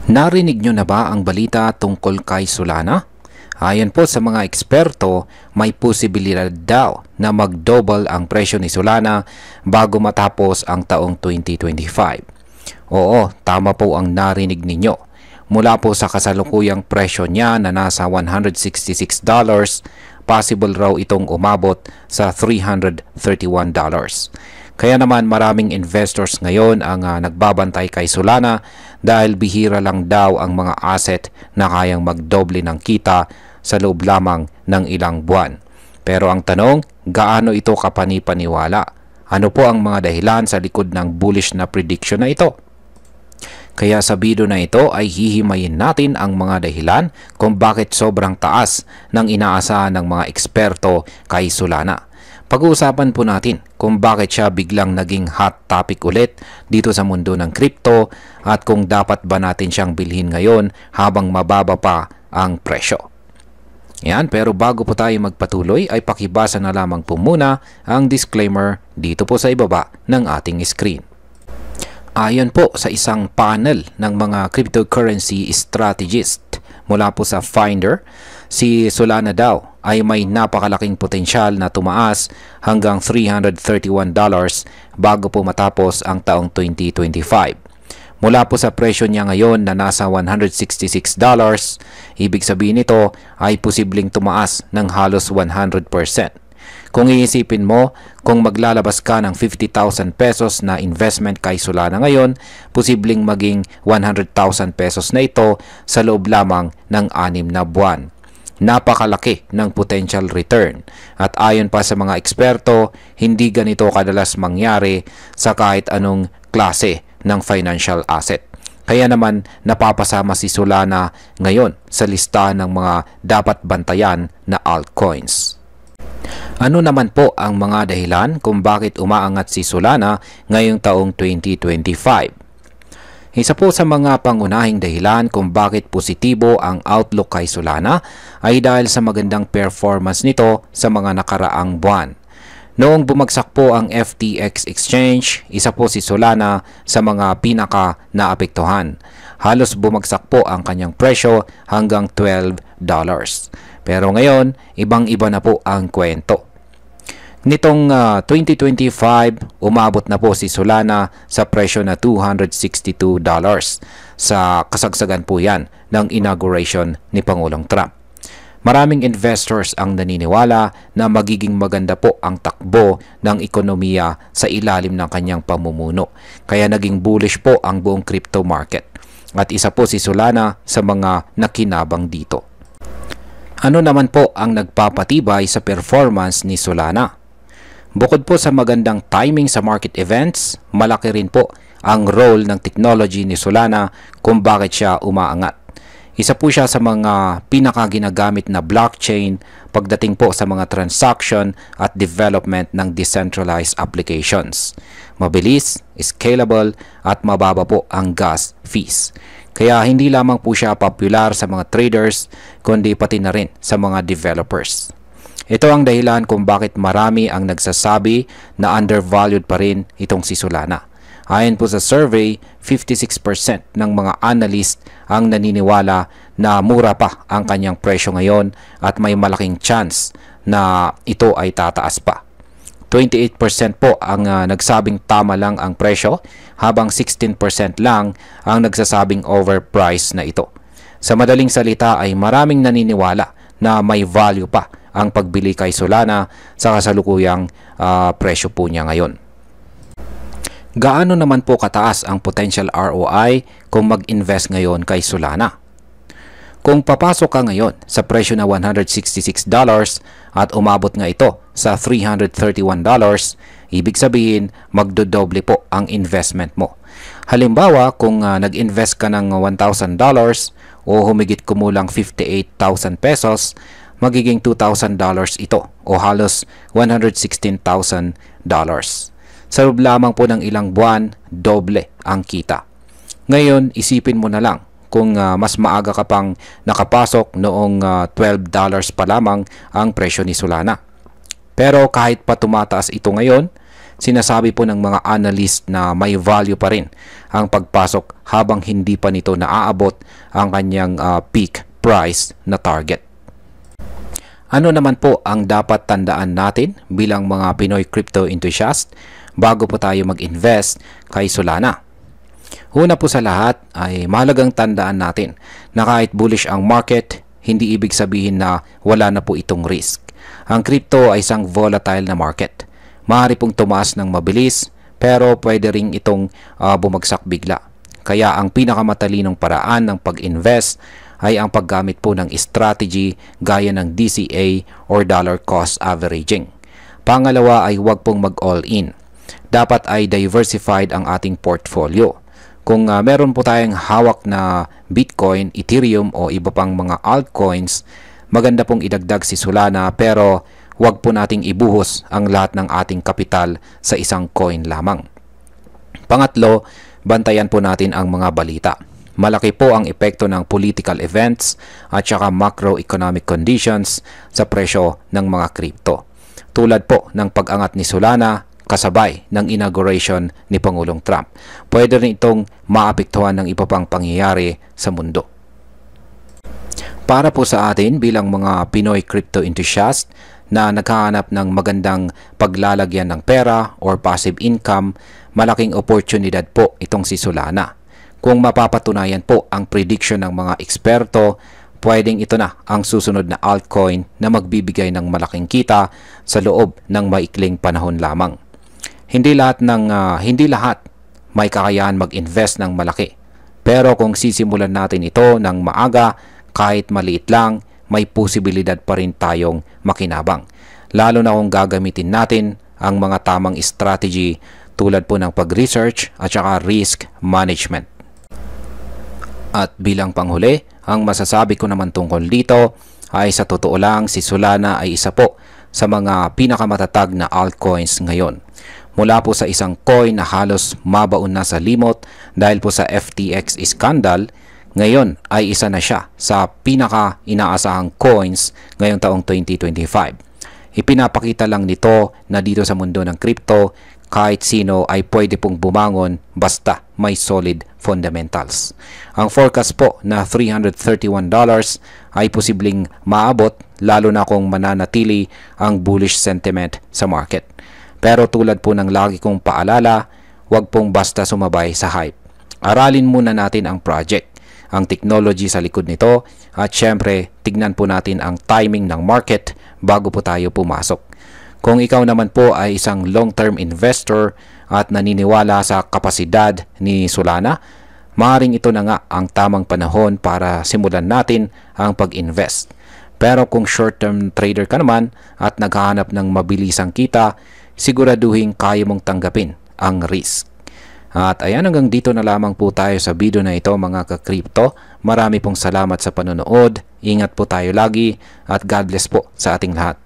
Narinig nyo na ba ang balita tungkol kay Solana? Ayon po sa mga eksperto, may posibilidad daw na mag-double ang presyo ni Solana bago matapos ang taong 2025. Oo, tama po ang narinig ninyo. Mula po sa kasalukuyang presyo niya na nasa $166, possible raw itong umabot sa $331. Kaya naman maraming investors ngayon ang nagbabantay kay Solana dahil bihira lang daw ang mga asset na kayang magdoble ng kita sa loob lamang ng ilang buwan. Pero ang tanong, gaano ito kapani-paniwala? Ano po ang mga dahilan sa likod ng bullish na prediction na ito? Kaya sa video na ito ay hihimayin natin ang mga dahilan kung bakit sobrang taas ng inaasahan ng mga eksperto kay Solana. Pag-uusapan po natin kung bakit siya biglang naging hot topic ulit dito sa mundo ng crypto at kung dapat ba natin siyang bilhin ngayon habang mababa pa ang presyo. Yan, pero bago po tayo magpatuloy ay pakibasa na lamang po muna ang disclaimer dito po sa ibaba ng ating screen. Ayon po sa isang panel ng mga cryptocurrency strategist mula po sa Finder, si Solana daw ay may napakalaking potensyal na tumaas hanggang $331 bago po matapos ang taong 2025. Mula po sa presyo niya ngayon na nasa $166, ibig sabihin nito ay posibleng tumaas ng halos 100%. Kung iisipin mo, kung maglalabas ka ng 50,000 pesos na investment kay Solana ngayon, posibleng maging 100,000 pesos na ito sa loob lamang ng 6 na buwan. Napakalaki ng potential return at ayon pa sa mga eksperto, hindi ganito kadalas mangyari sa kahit anong klase ng financial asset. Kaya naman napapasama si Solana ngayon sa listahan ng mga dapat bantayan na altcoins. Ano naman po ang mga dahilan kung bakit umaangat si Solana ngayong taong 2025? Isa po sa mga pangunahing dahilan kung bakit positibo ang outlook kay Solana ay dahil sa magandang performance nito sa mga nakaraang buwan. Noong bumagsak po ang FTX exchange, isa po si Solana sa mga pinaka naapektuhan. Halos bumagsak po ang kanyang presyo hanggang $12. Pero ngayon, ibang-iba na po ang kwento. Nitong 2025, umabot na po si Solana sa presyo na $262. Sa kasagsagan po yan ng inauguration ni Pangulong Trump. Maraming investors ang naniniwala na magiging maganda po ang takbo ng ekonomiya sa ilalim ng kanyang pamumuno. Kaya naging bullish po ang buong crypto market. At isa po si Solana sa mga nakinabang dito. Ano naman po ang nagpapatibay sa performance ni Solana? Bukod po sa magandang timing sa market events, malaki rin po ang role ng technology ni Solana kung bakit siya umaangat. Isa po siya sa mga pinakaginagamit na blockchain pagdating po sa mga transaction at development ng decentralized applications. Mabilis, scalable at mababa po ang gas fees. Kaya hindi lamang po siya popular sa mga traders kundi pati na rin sa mga developers. Ito ang dahilan kung bakit marami ang nagsasabi na undervalued pa rin itong si Solana. Ayon po sa survey, 56% ng mga analyst ang naniniwala na mura pa ang kanyang presyo ngayon at may malaking chance na ito ay tataas pa. 28% po ang nagsabing tama lang ang presyo habang 16% lang ang nagsasabing overpriced na ito. Sa madaling salita ay maraming naniniwala na may value pa ang pagbili kay Solana sa kasalukuyang presyo po niya ngayon. Gaano naman po kataas ang potential ROI kung mag-invest ngayon kay Solana? Kung papasok ka ngayon sa presyo na $166 at umabot nga ito sa $331, ibig sabihin magdodoble po ang investment mo. Halimbawa, kung nag-invest ka ng $1,000 o humigit kumulang 58,000 pesos, magiging $2,000 ito o halos $116,000. Sa loob lamang po ng ilang buwan, doble ang kita. Ngayon, isipin mo na lang kung mas maaga ka pang nakapasok noong $12 pa lamang ang presyo ni Solana. Pero kahit pa tumataas ito ngayon, sinasabi po ng mga analyst na may value pa rin ang pagpasok habang hindi pa nito naaabot ang kanyang peak price na target. Ano naman po ang dapat tandaan natin bilang mga Pinoy crypto enthusiast bago po tayo mag-invest kay Solana? Una po sa lahat ay mahalagang tandaan natin na kahit bullish ang market, hindi ibig sabihin na wala na po itong risk. Ang crypto ay isang volatile na market. Maaari pong tumaas ng mabilis pero pwede ring itong bumagsak bigla. Kaya ang pinakamatalinong paraan ng pag-invest ay ang paggamit po ng strategy gaya ng DCA or dollar cost averaging. Pangalawa ay huwag pong mag-all-in. Dapat ay diversified ang ating portfolio. Kung meron po tayong hawak na Bitcoin, Ethereum o iba pang mga altcoins, maganda pong idagdag si Solana pero huwag po nating ibuhos ang lahat ng ating kapital sa isang coin lamang. Pangatlo, bantayan po natin ang mga balita. Malaki po ang epekto ng political events at saka macroeconomic conditions sa presyo ng mga crypto. Tulad po ng pag-angat ni Solana kasabay ng inauguration ni Pangulong Trump. Pwede rin itong maapektuhan ng iba pang pangyayari sa mundo. Para po sa atin bilang mga Pinoy crypto enthusiast na naghahanap ng magandang paglalagyan ng pera or passive income, malaking oportunidad po itong si Solana. Kung mapapatunayan po ang prediction ng mga eksperto, pwedeng ito na ang susunod na altcoin na magbibigay ng malaking kita sa loob ng maikling panahon lamang. Hindi lahat may kakayahan mag-invest ng malaki. Pero kung sisimulan natin ito ng maaga, kahit maliit lang, may posibilidad pa rin tayong makinabang. Lalo na kung gagamitin natin ang mga tamang strategy tulad po ng pag-research at saka risk management. At bilang panghuli, ang masasabi ko naman tungkol dito ay sa totoo lang si Solana ay isa po sa mga pinakamatatag na altcoins ngayon. Mula po sa isang coin na halos mabaon na sa limot dahil po sa FTX scandal, ngayon ay isa na siya sa pinaka-inaasahang coins ngayong taong 2025. Ipinapakita lang nito na dito sa mundo ng crypto, kahit sino ay pwede pong bumangon basta may solid fundamentals. Ang forecast po na $331 ay posibleng maabot lalo na kung mananatili ang bullish sentiment sa market. Pero tulad po ng lagi kong paalala, huwag pong basta sumabay sa hype. Aralin muna natin ang project, ang technology sa likod nito at syempre tignan po natin ang timing ng market bago po tayo pumasok. Kung ikaw naman po ay isang long-term investor at naniniwala sa kapasidad ni Solana, maaaring ito na nga ang tamang panahon para simulan natin ang pag-invest. Pero kung short-term trader ka naman at naghahanap ng mabilisang kita, siguraduhin kaya mong tanggapin ang risk. At ayan, hanggang dito na lamang po tayo sa video na ito mga ka-crypto. Marami pong salamat sa panonood. Ingat po tayo lagi at God bless po sa ating lahat.